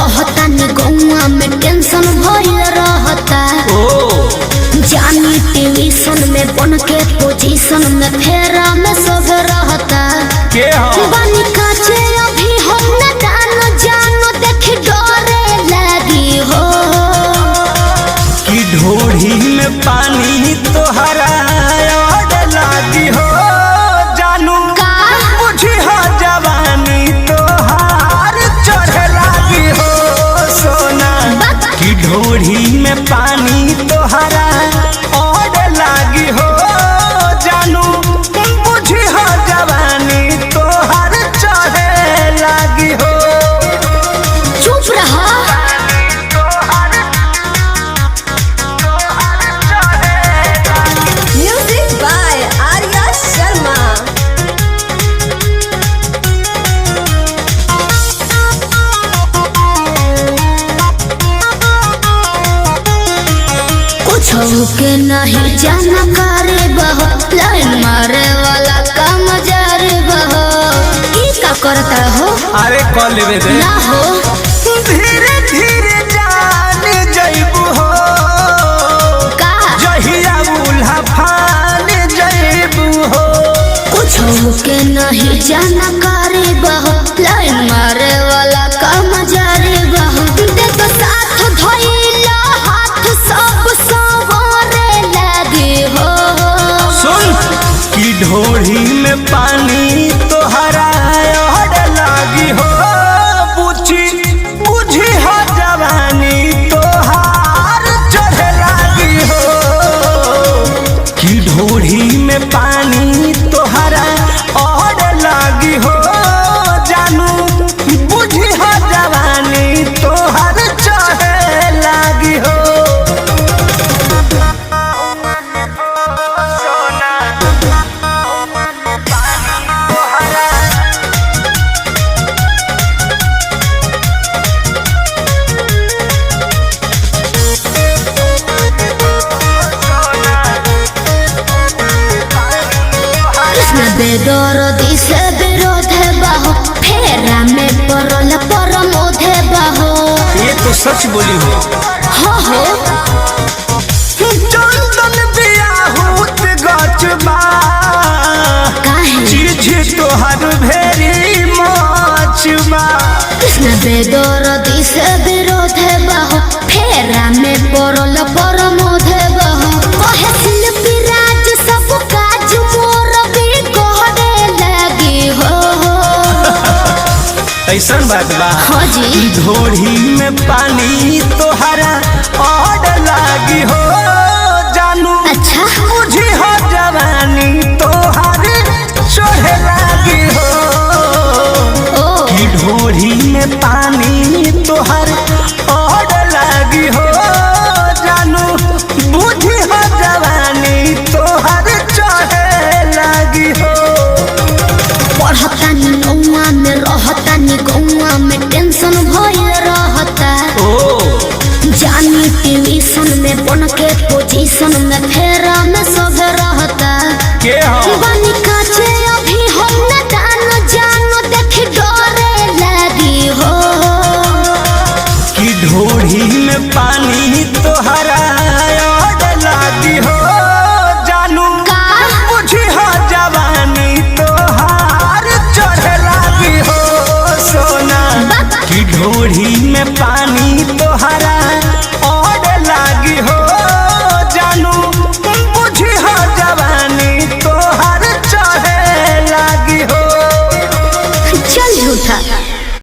रहता नि गौआ में टेंशन भइल रहता। जानी ट्यूशन में बन के पोजीशन में फेरा में सब रहता। बानी काचे अभी हम न जानो देख डरे लगी हो कि ढोढ़ी में पानी तोहरा लागी हो जानू बुझी हो जवानी तोहार चढ़े लागी हो सोना कि ढोढ़ी में पानी तोहरा और लागी हो जानू बुझी हो जवानी तोहार चढ़े लागी हो। चुप रहा। Music by Arya Sharma. कुछ के नहीं जानकारी बहो लाइन मारे वाला काम जारी बहो ई का करता हो। अरे कॉल लेवे दे ना हो धीरे धीरे जान जइबू हो का जहिया उल्हा फान जइबू हो। कुछ के नहीं जानकारी बहो लाइन मारे वाला काम जारी बहो देख साथ धइला हाथ सब सवारे लगे हो। सुन कि ढोढ़ी में पानी तोहरा और लागी हो बुझी हो जवानी तोहार चढ़े लागी हो कि ढोढ़ी में पानी तोहरा और लागी हो जानू बुझी हो जवानी तोहार चढ़े लागी हो। कृष्ण बेदर दिसे विरोध बाहो फेरा में परल परमोध बाहो। ये तो सच बोली हो हो चंदन बियाहूत गचबा काहे चीज तोहर भेरी मचबा। कृष्ण बेदर दिसे विरोध बाहो फेरा में परल परमोध बाहो कहे शिल्पी राज सब काज मोर भी कहरे लगी हो। ऐसन बात बा हाँ जी ढोढ़ी में पानी तोहरा और लागी हो जानू अच्छा बुझी हो जवानी तोहार चढ़े लागी हो ओ कि ढोढ़ी में पानी तोहर और लागी हो जानू बुझी हो जवानी तोहर चढ़े लागी हो। पढ़ता नि नौआ में रहता नि गौआ में टेंशन भइल रहता। जानी ट्यूशन में बन के पोजीशन में फेरा में सब रहता। बानी काचे अभी हम न जानो देख डरे लगी हो कि ढोढ़ी में पानी तोहरा और लागी हो जानू बुझी हो जवानी तोहार चढ़े लागी हो सोना कि ढोढ़ी में पानी तोहरा